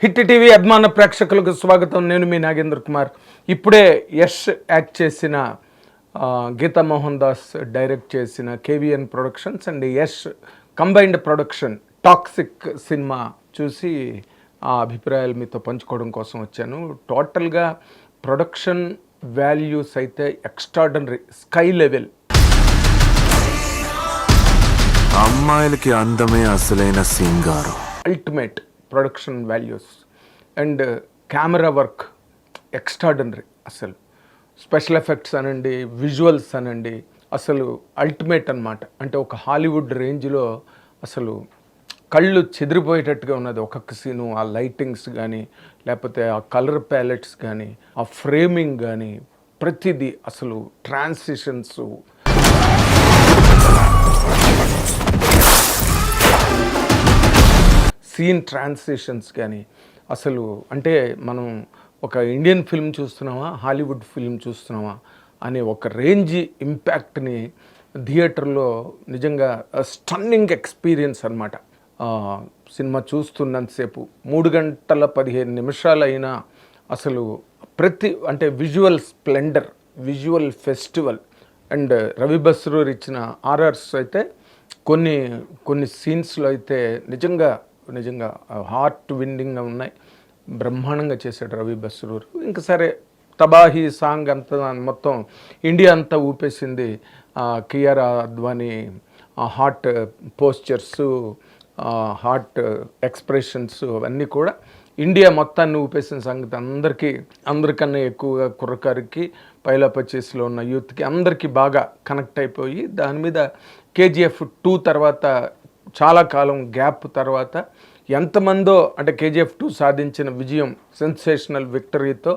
Hit TV అభిమాన ప్రేక్షకులకు స్వాగతం. నేను మీ నాగేంద్ర కుమార్. ఇప్పుడే యష్ యాక్ట్ చేసిన గీతా మోహన్ దాస్ డైరెక్ట్ చేసిన KVN productions and Yash combined production Toxic cinema చూసి ఆ అభిప్రాయాలు మీతో పంచుకోవడం కోసం వచ్చాను. టోటల్గా ప్రొడక్షన్ వాల్యూస్ అయితే ఎక్స్ట్రాడనరీ, స్కై లెవెల్. అమ్మాయిలకి అందమే అసలైన సింగారం. Ultimate production values and camera work extraordinary. అసలు స్పెషల్ ఎఫెక్ట్స్ అనండి, విజువల్స్ అనండి, అసలు అల్టిమేట్ అన్నమాట. అంటే ఒక హాలీవుడ్ రేంజ్లో అసలు కళ్ళు చెదిరిపోయేటట్టుగా ఉన్నది ఒక్కొక్క సీను. ఆ లైటింగ్స్ కానీ, లేకపోతే ఆ కలర్ ప్యాలెట్స్ కానీ, ఆ ఫ్రేమింగ్ కానీ, ప్రతిదీ అసలు ట్రాన్సిషన్స్, సీన్ ట్రాన్సిషన్స్ కానీ అసలు అంటే మనం ఒక ఇండియన్ ఫిల్మ్ చూస్తున్నామా, హాలీవుడ్ ఫిల్మ్ చూస్తున్నామా అనే ఒక రేంజ్ ఇంపాక్ట్ని థియేటర్లో నిజంగా స్టన్నింగ్ ఎక్స్పీరియన్స్ అనమాట. సినిమా చూస్తున్నంతసేపు 3 గంటల 15 నిమిషాలు అయినా అసలు అంటే visual Splendor, visual festival. And Ravi Basrur ఇచ్చిన ఆర్ఆర్స్ అయితే కొన్ని సీన్స్లో అయితే నిజంగా హార్ట్ విన్నింగ్గా ఉన్నాయి. బ్రహ్మాండంగా చేశాడు రవి బస్రూర్. ఇంకా సరే, తబాహీ సాంగ్ అంతా మొత్తం ఇండియా అంతా ఊపేసింది. Kiara Advani heart postures, heart expressions అవన్నీ కూడా ఇండియా మొత్తాన్ని ఊపేసిన సంగతి అందరికన్నా ఎక్కువగా కుర్రకారికి, పైలాపచేసిలో ఉన్న యూత్కి అందరికీ బాగా కనెక్ట్ అయిపోయి దాని మీద కేజీఎఫ్ 2 తర్వాత చాలా కాలం గ్యాప్ తర్వాత ఎంతమందో, అంటే కేజీఎఫ్ 2 సాధించిన విజయం, సెన్సేషనల్ విక్టరీతో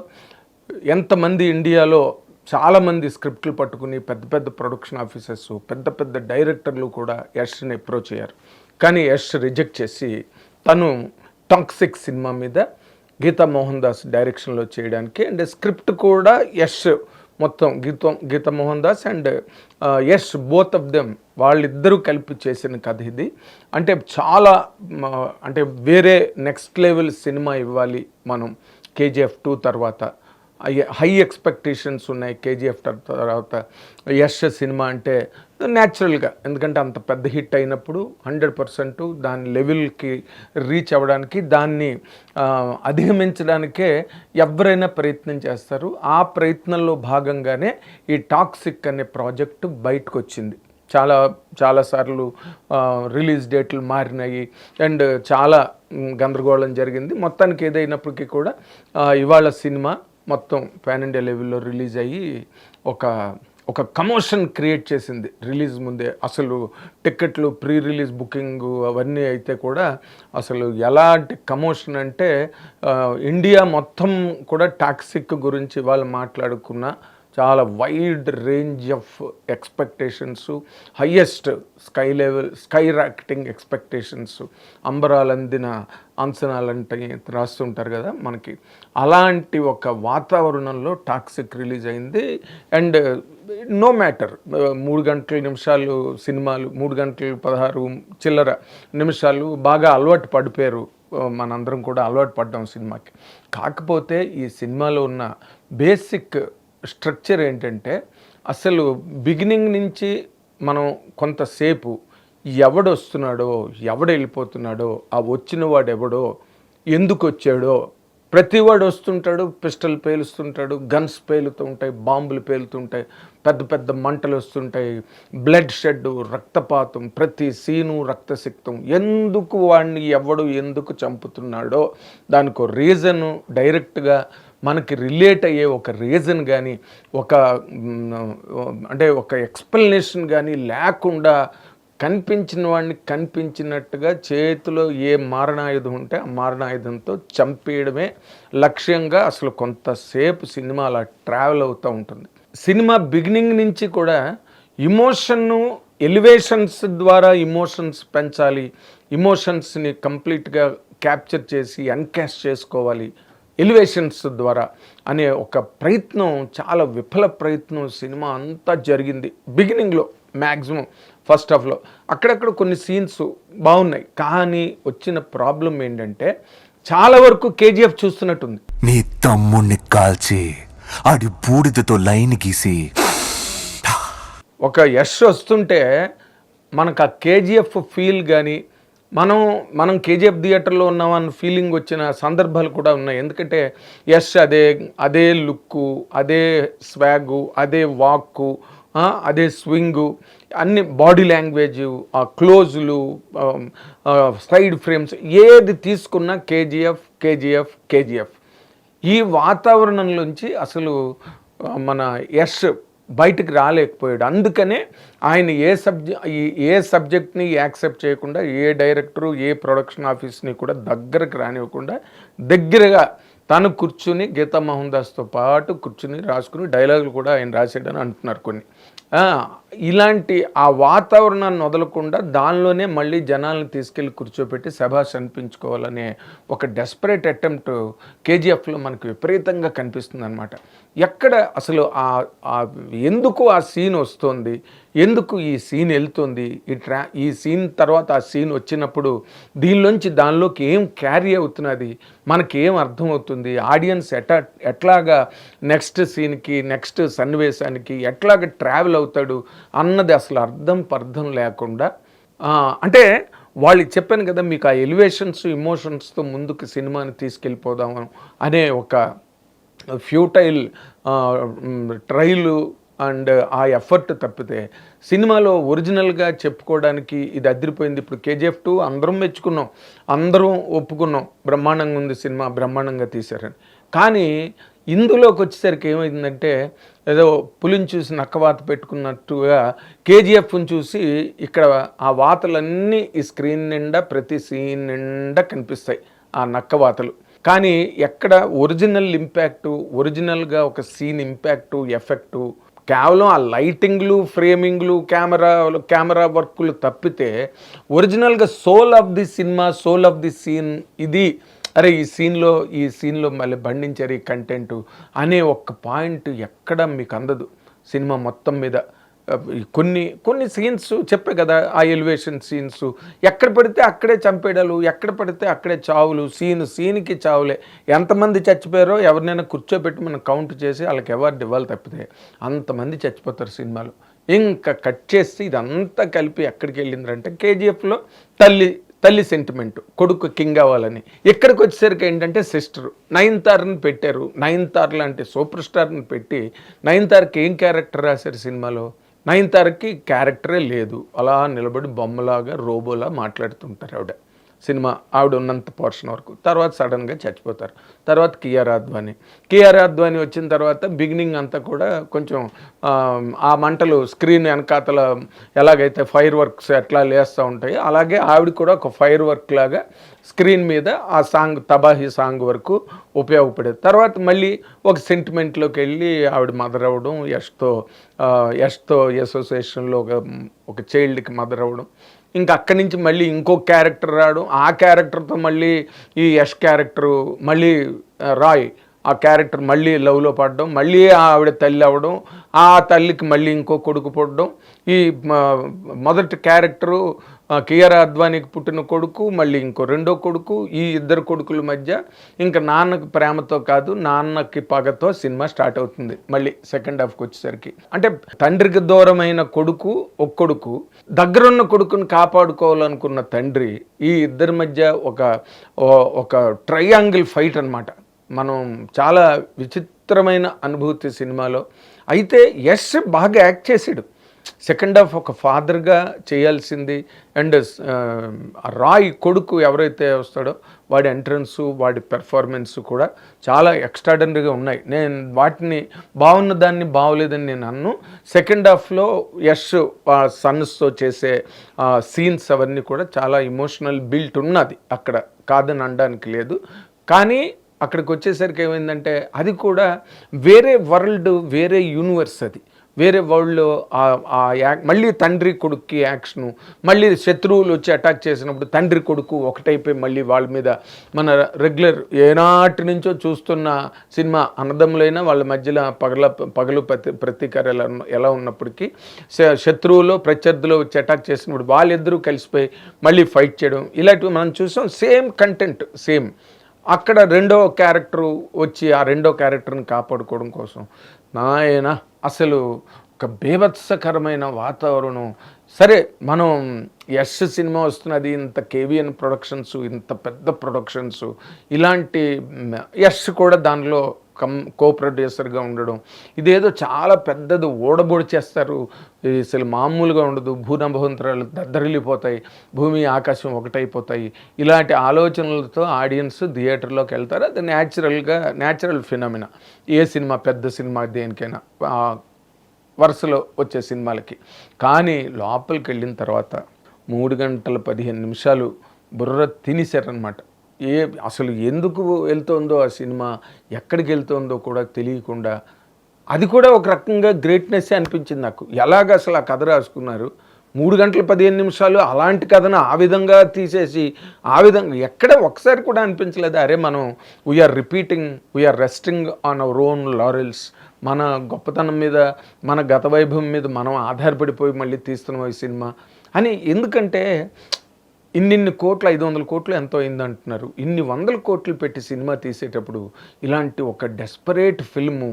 ఎంతమంది ఇండియాలో చాలామంది స్క్రిప్ట్లు పట్టుకుని పెద్ద ప్రొడక్షన్ ఆఫీసర్స్, పెద్ద డైరెక్టర్లు కూడా యష్ని అప్రోచ్ అయ్యారు. కానీ యష్ రిజెక్ట్ చేసి తను టాక్సిక్ సినిమా మీద గీతా మోహన్ దాస్ డైరెక్షన్లో చేయడానికి, అండ్ స్క్రిప్ట్ కూడా యష్ మొత్తం Geetha Mohan Das and Yash both of them వాళ్ళిద్దరూ కలిపి చేసిన కథ ఇది. అంటే చాలా అంటే వేరే నెక్స్ట్ లెవెల్ సినిమా ఇవ్వాలి మనం కేజీఎఫ్ 2 తర్వాత. హై ఎక్స్పెక్టేషన్స్ ఉన్నాయి కేజీఎఫ్ తర్వాత యష్ సినిమా అంటే న్యాచురల్గా. ఎందుకంటే అంత పెద్ద హిట్ అయినప్పుడు 100% దాని లెవెల్కి రీచ్ అవ్వడానికి, దాన్ని అధిగమించడానికే ఎవరైనా ప్రయత్నం చేస్తారు. ఆ ప్రయత్నంలో భాగంగానే ఈ టాక్సిక్ అనే ప్రాజెక్టు బయటకు వచ్చింది. చాలాసార్లు రిలీజ్ డేట్లు మారినాయి అండ్ చాలా గందరగోళం జరిగింది. మొత్తానికి ఏదైనప్పటికీ కూడా ఇవాళ సినిమా మొత్తం పాన్ ఇండియా లెవెల్లో రిలీజ్ అయ్యి ఒక కమోషన్ క్రియేట్ చేసింది రిలీజ్ ముందే. అసలు టికెట్లు, ప్రీ రిలీజ్ బుకింగ్ అవన్నీ అయితే కూడా అసలు ఎలాంటి కమోషన్ అంటే ఇండియా మొత్తం కూడా టాక్సిక్ గురించి వాళ్ళు మాట్లాడుకున్న చాలా wide range of expectations, highest sky rocketing expectations, అంబరాలందిన అంచనాలంటే రాస్తుంటారు కదా మనకి. అలాంటి ఒక వాతావరణంలో టాక్సిక్ రిలీజ్ అయింది. అండ్ నో మ్యాటర్ 3 గంటల నిమిషాలు సినిమాలు, 3 గంటల 16 చిల్లర నిమిషాలు బాగా అలవాటు పడిపోయారు. మనందరం కూడా అలవాటు పడ్డాం సినిమాకి. కాకపోతే ఈ సినిమాలో ఉన్న బేసిక్ స్ట్రక్చర్ ఏంటంటే, అసలు బిగినింగ్ నుంచి మనం కొంతసేపు ఎవడొస్తున్నాడో, ఎవడు వెళ్ళిపోతున్నాడో, ఆ వచ్చిన వాడు ఎవడో, ఎందుకు వచ్చాడో, ప్రతివాడు వస్తుంటాడు, పిస్టల్ పేలుస్తుంటాడు, గన్స్ పేలుతూ ఉంటాయి, బాంబులు పేలుతుంటాయి, పెద్ద మంటలు వస్తుంటాయి, బ్లడ్ షెడ్, రక్తపాతం, ప్రతి సీను రక్తసిక్తం. ఎందుకు వాడిని ఎవడు ఎందుకు చంపుతున్నాడో దానికి రీజను డైరెక్ట్గా మనకి రిలేట్ అయ్యే ఒక రీజన్ కానీ, ఒక ఎక్స్ప్లెనేషన్ కానీ లేకుండా కనిపించిన వాడిని కనిపించినట్టుగా చేతిలో ఏ మారణాయుధం ఉంటే ఆ మారణాయుధంతో చంపేయడమే లక్ష్యంగా అసలు కొంతసేపు సినిమా అలా ట్రావెల్ అవుతూ ఉంటుంది. సినిమా బిగినింగ్ నుంచి కూడా ఇమోషన్ను, ఎలివేషన్స్ ద్వారా ఇమోషన్స్ పెంచాలి, ఇమోషన్స్ని కంప్లీట్గా క్యాప్చర్ చేసి ఎన్కాష్ చేసుకోవాలి ఎలివేషన్స్ ద్వారా అనే ఒక ప్రయత్నం, చాలా విఫల ప్రయత్నం సినిమా అంతా జరిగింది. బిగినింగ్లో మ్యాక్సిమం ఫస్ట్ హాఫ్లో అక్కడక్కడ కొన్ని సీన్స్ బాగున్నాయి. కానీ వచ్చిన ప్రాబ్లం ఏంటంటే చాలా వరకు కేజీఎఫ్ చూస్తున్నట్టుంది. నీ తమ్ముణ్ణి కాల్చి ఆడి బూడిదతో లైన్ గీసి ఒక యష్ వస్తుంటే మనకు ఆ కేజీఎఫ్ ఫీల్ కానీ మనం కేజీఎఫ్ థియేటర్లో ఉన్నామన్న ఫీలింగ్ వచ్చిన సందర్భాలు కూడా ఉన్నాయి. ఎందుకంటే యష్ అదే లుక్కు, అదే స్వాగు, అదే వాక్కు, అదే స్వింగు, అన్ని బాడీ లాంగ్వేజు, ఆ క్లోజులు, సైడ్ ఫ్రేమ్స్, ఏది తీసుకున్నా కేజీఎఫ్ కేజీఎఫ్ కేజీఎఫ్. ఈ వాతావరణంలోంచి అసలు మన యష్ బయటికి రాలేకపోయాడు. అందుకనే ఆయన ఏ సబ్జెక్ట్ని యాక్సెప్ట్ చేయకుండా, ఏ డైరెక్టరు, ఏ ప్రొడక్షన్ ఆఫీస్ని కూడా దగ్గరకు రానివ్వకుండా దగ్గరగా తను కూర్చుని గీతా మోహన్ దాస్తో పాటు కూర్చుని రాసుకుని డైలాగులు కూడా ఆయన రాసాడని అంటున్నారు కొన్ని. ఇలాంటి ఆ వాతావరణాన్ని వదలకుండా దానిలోనే మళ్ళీ జనాలను తీసుకెళ్ళి కూర్చోపెట్టి శభాష్ అనిపించుకోవాలనే ఒక డెస్పరేట్ అటెంప్ట్ కేజీఎఫ్లో మనకు విపరీతంగా కనిపిస్తుంది అనమాట. ఎక్కడ అసలు ఎందుకు ఆ సీన్ వస్తుంది, ఎందుకు ఈ సీన్ వెళ్తుంది, ఈ సీన్ తర్వాత ఆ సీన్ వచ్చినప్పుడు దానిలోకి ఏం క్యారీ అవుతున్నది, మనకి ఏం అర్థమవుతుంది, ఆడియన్స్ ఎట్లాగా నెక్స్ట్ సీన్కి, నెక్స్ట్ సన్నివేశానికి ఎట్లాగా ట్రావెల్ అవుతాడు అన్నది అసలు పర్థం లేకుండా, అంటే వాళ్ళు చెప్పాను కదా మీకు, ఆ ఎలివేషన్స్ ఇమోషన్స్తో ముందుకు సినిమాని తీసుకెళ్ళిపోదాము అనే ఒక ఫ్యూటైల్ ట్రైలు అండ్ ఆ ఎఫర్ట్ తప్పితే సినిమాలో ఒరిజినల్గా చెప్పుకోవడానికి ఇది అదిరిపోయింది. ఇప్పుడు కేజీఎఫ్ 2 అందరం మెచ్చుకున్నాం, అందరం ఒప్పుకున్నాం, బ్రహ్మాండంగా ఉంది సినిమా, బ్రహ్మాండంగా తీశారని. కానీ ఇందులోకి వచ్చేసరికి ఏమైందంటే ఏదో పులిని చూసి నక్కవాత పెట్టుకున్నట్టుగా కేజీఎఫ్ని చూసి ఇక్కడ ఆ వాతలన్నీ ఈ స్క్రీన్ నిండా ప్రతి సీన్ నిండా కనిపిస్తాయి ఆ నక్కవాతలు. కానీ ఎక్కడ ఒరిజినల్ ఇంపాక్టు, ఒరిజినల్గా ఒక సీన్ ఇంపాక్టు, ఎఫెక్టు కేవలం ఆ లైటింగ్లు, ఫ్రేమింగ్లు, కెమెరా వర్కులు తప్పితే ఒరిజినల్గా soul of the cinema, soul of the scene ఇది, అరే ఈ సీన్లో మళ్ళీ బండించారు ఈ కంటెంటు అనే ఒక్క పాయింట్ ఎక్కడ మీకు అందదు సినిమా మొత్తం మీద. కొన్ని సీన్స్ చెప్పే కదా, ఆ ఎలివేషన్ సీన్స్ ఎక్కడ పడితే అక్కడే చంపేయడాలు, ఎక్కడ పడితే అక్కడే చావులు, సీన్కి చావులే. ఎంతమంది చచ్చిపోయారో ఎవరినైనా కూర్చోబెట్టి మనం కౌంట్ చేసి వాళ్ళకి అవార్డు ఇవ్వాలి తప్పితే అంతమంది చచ్చిపోతారు సినిమాలో. ఇంకా కట్ చేసి ఇదంతా కలిపి ఎక్కడికి వెళ్ళిందంటే కేజీఎఫ్లో తల్లి సెంటిమెంట్, కొడుకు కింగ్ అవ్వాలని. ఇక్కడికి వచ్చేసరికి ఏంటంటే సిస్టరు నయనతారని పెట్టారు. నయనతార లాంటి సూపర్ స్టార్ని పెట్టి నయనతారకి ఏం క్యారెక్టర్ రాశారు సినిమాలో? నయనతారకి క్యారెక్టరే లేదు, అలా నిలబడి బొమ్మలాగా రోబోలా మాట్లాడుతుంటారు ఆవిడ ఉన్నంత పోర్షన్ వరకు. తర్వాత సడన్గా చచ్చిపోతారు. తర్వాత కియారా అద్వానీ వచ్చిన తర్వాత బిగినింగ్ అంతా కూడా కొంచెం ఆ మంటలు స్క్రీన్ వెనకాతల ఎలాగైతే ఫైర్ వర్క్స్ ఎట్లా లేస్తూ ఉంటాయో అలాగే ఆవిడ కూడా ఒక ఫైర్ వర్క్ లాగా స్క్రీన్ మీద ఆ సాంగ్, తబాహీ సాంగ్ వరకు ఉపయోగపడేది. తర్వాత మళ్ళీ ఒక సెంటిమెంట్లోకి వెళ్ళి ఆవిడ మదర్ అవ్వడం, యష్తో అసోసియేషన్లో ఒక చైల్డ్కి మదర్ అవ్వడం, ఇంకా అక్కడి నుంచి మళ్ళీ ఇంకో క్యారెక్టర్ రావడం, ఆ క్యారెక్టర్తో మళ్ళీ ఈ యష్ క్యారెక్టరు, మళ్ళీ రాయ్ ఆ క్యారెక్టర్ మళ్ళీ లవ్లో పడడం, మళ్ళీ ఆవిడ తల్లి అవ్వడం, ఆ తల్లికి మళ్ళీ ఇంకో కొడుకు పుట్టడం, ఈ మొదటి క్యారెక్టరు కియారా అద్వానీకి పుట్టిన కొడుకు, మళ్ళీ ఇంకో రెండో కొడుకు, ఈ ఇద్దరు కొడుకుల మధ్య ఇంకా నాన్నకి ప్రేమతో కాదు నాన్నకి పగతో సినిమా స్టార్ట్ అవుతుంది మళ్ళీ సెకండ్ హాఫ్కి వచ్చేసరికి. అంటే తండ్రికి దూరమైన ఒక కొడుకు దగ్గరున్న కొడుకుని కాపాడుకోవాలనుకున్న తండ్రి, ఈ ఇద్దరి మధ్య ఒక ట్రయాంగిల్ ఫైట్ అన్నమాట. మనం చాలా విచిత్రమైన అనుభూతి సినిమాలో. అయితే యష్ బాగా యాక్ట్ చేసాడు. సెకండ్ హాఫ్ ఒక ఫాదర్గా చేయాల్సింది, అండ్ రాయ్ కొడుకు ఎవరైతే వస్తాడో వాడి ఎంట్రన్సు, వాడి పెర్ఫార్మెన్స్ కూడా చాలా ఎక్స్ట్రాడనరీగా ఉన్నాయి. నేను వాటిని బాగున్న దాన్ని బాగోలేదని నేను అన్ను. సెకండ్ హాఫ్లో యష్ సన్స్తో చేసే సీన్స్ అవన్నీ కూడా చాలా ఇమోషనల్ బిల్ట్ ఉన్నది, అక్కడ కాదని అనడానికి లేదు. కానీ అక్కడికి వచ్చేసరికి ఏమైందంటే అది కూడా వేరే వరల్డ్, వేరే యూనివర్స్, అది వేరే వరల్డ్లో మళ్ళీ తండ్రి కొడుక్కి యాక్షను, మళ్ళీ శత్రువులు వచ్చి అటాక్ చేసినప్పుడు తండ్రి కొడుకు ఒకటైపోయి మళ్ళీ వాళ్ళ మీద మన రెగ్యులర్ ఏనాటి నుంచో చూస్తున్న సినిమా అన్నదమ్ములైనా వాళ్ళ మధ్యలో పగలు ప్రతీకారాలు ఎలా ఉన్నప్పటికీ శత్రువులో ప్రత్యర్థులు వచ్చి అటాక్ చేసినప్పుడు వాళ్ళిద్దరూ కలిసిపోయి మళ్ళీ ఫైట్ చేయడం, ఇలాంటివి మనం చూసాం. సేమ్ కంటెంట్, సేమ్ అక్కడ రెండో క్యారెక్టర్ వచ్చి ఆ రెండో క్యారెక్టర్ని కాపాడుకోవడం కోసం నాయన అసలు ఒక బీభత్సకరమైన వాతావరణం. సరే మనం యష్ సినిమా వస్తున్నది, ఇంత కేవీఎన్ ప్రొడక్షన్స్, ఇంత పెద్ద ప్రొడక్షన్స్, ఇలాంటి యష్ కూడా దానిలో కో ప్రొడ్యూసర్గా ఉండడం, ఇదేదో చాలా పెద్దది ఓడబొడి చేస్తారు, అసలు మామూలుగా ఉండదు, భూనభవంతరాలు దద్దరిల్లిపోతాయి, భూమి ఆకాశం ఒకటైపోతాయి, ఇలాంటి ఆలోచనలతో ఆడియన్స్ థియేటర్లోకి వెళ్తారు. అది న్యాచురల్ ఫినామినా ఏ సినిమా, పెద్ద సినిమా దేనికైనా వరుసలో వచ్చే సినిమాలకి. కానీ లోపలికి వెళ్ళిన తర్వాత 3 గంటల 15 నిమిషాలు బుర్ర తినేశారనమాట. అసలు ఎందుకు వెళ్తుందో ఆ సినిమా, ఎక్కడికి వెళ్తుందో కూడా తెలియకుండా, అది కూడా ఒక రకంగా గ్రేట్నెస్ అనిపించింది నాకు. ఎలాగ అసలు ఆ కథ రాసుకున్నారు, 3 గంటల 15 నిమిషాలు అలాంటి కథను ఆ విధంగా తీసేసి, ఆ విధంగా ఎక్కడ ఒకసారి కూడా అనిపించలేదు అరే మనం we're resting on our own laurels, మన గొప్పతనం మీద, మన గత వైభవం మీద మనం ఆధారపడిపోయి మళ్ళీ తీస్తున్నాం ఈ సినిమా అని. ఎందుకంటే ఇన్ని కోట్లు, 500 కోట్లు ఎంతో అయిందంటున్నారు, ఇన్ని 100 కోట్లు పెట్టి సినిమా తీసేటప్పుడు ఇలాంటి ఒక డెస్పరేట్ ఫిల్ము,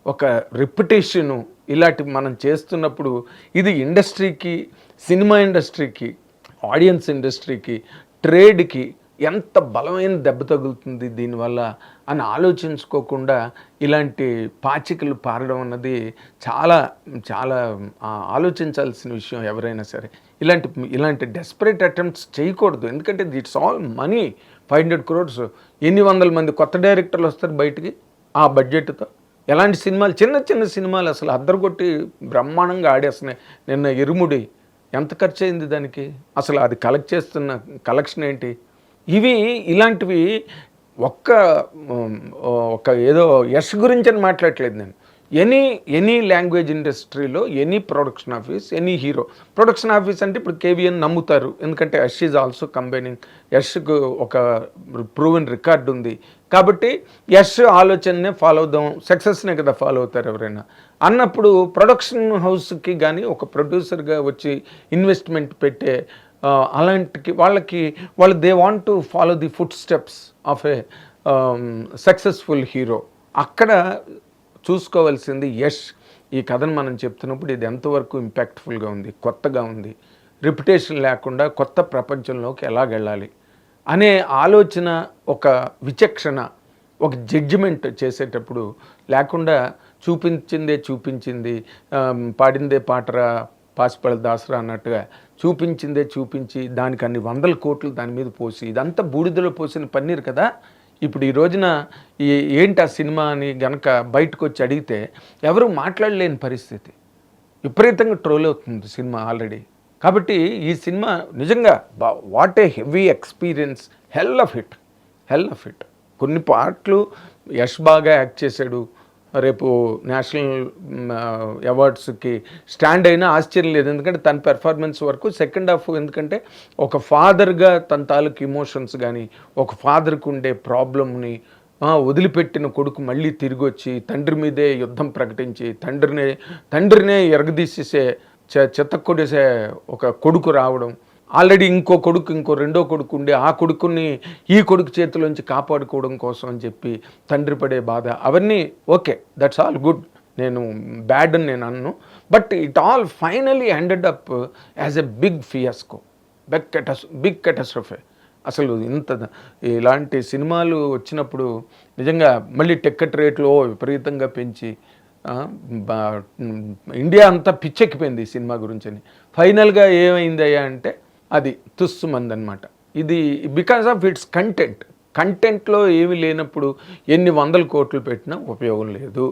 ఒక రెప్యుటేషను ఇలాంటి మనం చేస్తున్నప్పుడు ఇది ఇండస్ట్రీకి, సినిమా ఇండస్ట్రీకి, ఆడియన్స్ ఇండస్ట్రీకి, ట్రేడ్కి ఎంత బలమైన దెబ్బ తగులుతుంది దీనివల్ల అని ఆలోచించుకోకుండా ఇలాంటి పాచికలు పారడం అన్నది చాలా చాలా ఆలోచించాల్సిన విషయం. ఎవరైనా సరే ఇలాంటి డెస్పరేట్ అటెంప్ట్స్ చేయకూడదు. ఎందుకంటే ఇట్స్ ఆల్ మనీ, 500 crores. ఎన్ని వందల మంది కొత్త డైరెక్టర్లు వస్తారు బయటికి ఆ బడ్జెట్తో. ఎలాంటి సినిమాలు, చిన్న చినిమాలు అసలు అద్దరుగొట్టి బ్రహ్మాండంగా ఆడేస్తున్నాయి. నిన్న ఇరుముడి ఎంత ఖర్చు అయింది దానికి, అసలు అది కలెక్ట్ చేస్తున్న కలెక్షన్ ఏంటి? ఇలాంటివి ఒక్క ఏదో యష్ గురించి అని మాట్లాడట్లేదు నేను. ఎనీ లాంగ్వేజ్ ఇండస్ట్రీలో any production office, any hero production office అంటే ఇప్పుడు కేవీఎన్ నమ్ముతారు, ఎందుకంటే యష్ ఈజ్ ఆల్సో కంబైనింగ్. యష్కు ఒక ప్రూవెన్ రికార్డు ఉంది కాబట్టి యష్ ఆలోచననే ఫాలో అవుదాం, సక్సెస్నే కదా ఫాలో అవుతారు ఎవరైనా అన్నప్పుడు, ప్రొడక్షన్ హౌస్కి కానీ ఒక ప్రొడ్యూసర్గా వచ్చి ఇన్వెస్ట్మెంట్ పెట్టే అలాంటి వాళ్ళు they want to follow the foot steps of a successful hero. అక్కడ చూసుకోవాల్సింది యష్ ఈ కథను మనం చెప్తున్నప్పుడు ఇది ఎంతవరకు ఇంపాక్ట్ఫుల్గా ఉంది, కొత్తగా ఉంది, రెప్యుటేషన్ లేకుండా కొత్త ప్రపంచంలోకి ఎలాగెళ్ళాలి అనే ఆలోచన, ఒక విచక్షణ, ఒక జడ్జిమెంట్ చేసేటప్పుడు లేకుండా చూపించింది పాడిందే పాటరా పాసిపళ్ళ దాసరా అన్నట్టుగా చూపించి దానికి అన్ని 100 కోట్లు దాని మీద పోసి, ఇదంతా బూడిదలో పోసిన పన్నీరు కదా. ఇప్పుడు ఈ రోజున ఏంటి ఆ సినిమా అని గనక బయటకు వచ్చి అడిగితే ఎవరు మాట్లాడలేని పరిస్థితి, విపరీతంగా ట్రోల్ అవుతుంది సినిమా ఆల్రెడీ. కాబట్టి ఈ సినిమా నిజంగా what a heavy experience, hell of it. కొన్ని పాటలు యష్ బాగా యాక్ట్ చేశాడు, రేపు నేషనల్ అవార్డ్స్కి స్టాండ్ అయినా ఆశ్చర్యం లేదు. ఎందుకంటే తన పెర్ఫార్మెన్స్ వరకు సెకండ్ హాఫ్, ఎందుకంటే ఒక ఫాదర్గా తన తాలూకు ఇమోషన్స్ కానీ, ఒక ఫాదర్కి ఉండే ప్రాబ్లమ్ని వదిలిపెట్టిన కొడుకు మళ్ళీ తిరిగి వచ్చి తండ్రి మీదే యుద్ధం ప్రకటించి తండ్రినే ఎరగదీసేసే చెత్తకొడేసే ఒక కొడుకు రావడం, ఆల్రెడీ ఇంకో రెండో కొడుకు ఉండే ఆ కొడుకుని ఈ కొడుకు చేతిలోంచి కాపాడుకోవడం కోసం అని చెప్పి తండ్రి పడే బాధ, అవన్నీ ఓకే, దట్స్ ఆల్ గుడ్, నేను బ్యాడ్ అని నేను అన్ను. But it all finally ended up as a big fiasco, big catastrophe. అసలు ఇలాంటి సినిమాలు వచ్చినప్పుడు నిజంగా మళ్ళీ టికెట్ రేట్లు విపరీతంగా పెంచి ఇండియా అంతా పిచ్చెక్కిపోయింది ఈ సినిమా గురించి. ఫైనల్గా ఏమైందయ్యా అంటే అది తుస్సుమంది అనమాట. ఇది బికాస్ ఆఫ్ ఇట్స్ కంటెంట్లో ఏమి లేనప్పుడు ఎన్ని 100 కోట్లు పెట్టినా ఉపయోగం లేదు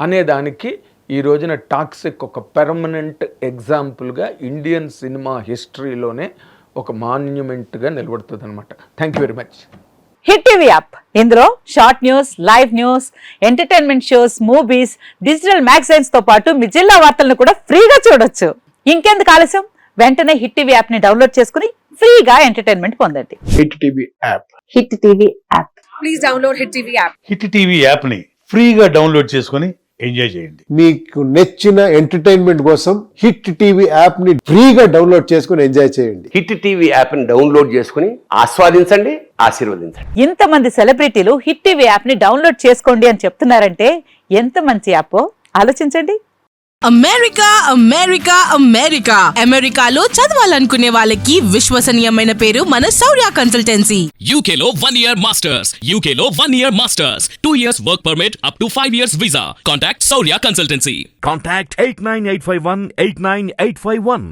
అనేదానికి ఈ రోజున టాక్సిక్ ఒక పెర్మనెంట్ ఎగ్జాంపుల్గా ఇండియన్ సినిమా హిస్టరీలోనే ఒక మాన్యుమెంట్గా నిలబడుతుంది అనమాట. Thank you very much. Hit TV app, ఇందులో short news, live news, entertainment shows, movies, digital magazines తో పాటు మీ జిల్లా వార్తలను కూడా ఫ్రీగా చూడొచ్చు. ఇంకెందుకు ఆలస్యం, వెంటనే హిట్ టీవీ యాప్ ని డౌన్లోడ్ చేసుకుని ఫ్రీగా ఎంటర్టైన్మెంట్ పొందండి. Hit TV app, hit TV app, please download hit TV app. Hit TV app ని ఫ్రీగా డౌన్లోడ్ చేసుకొని ఎంజాయ్ చేయండి. మీకు నచ్చిన ఎంటర్టైన్మెంట్ కోసం హిట్ టీవీ యాప్ ని ఫ్రీగా డౌన్లోడ్ చేసుకుని ఎంజాయ్ చేయండి. హిట్ టీవీ యాప్ని డౌన్లోడ్ చేసుకుని ఆస్వాదించండి, ఆశీర్వదించండి. ఇంతమంది సెలబ్రిటీలు హిట్ టీవీ యాప్ ని డౌన్లోడ్ చేసుకోండి అని చెప్తున్నారంటే ఎంత మంచి యాప్ ఆలోచించండి. అమెరికా అమెరికా అమెరికా అమెరికాలో చదవాలనుకునే వాళ్ళకి విశ్వసనీయమైన పేరు మన శౌర్య consultancy. UK Law 1 Year Masters. UK Law 1 Year Masters. 2 years work permit up to 5 years visa. Contact Saurya Consultancy. Contact 89851 89851.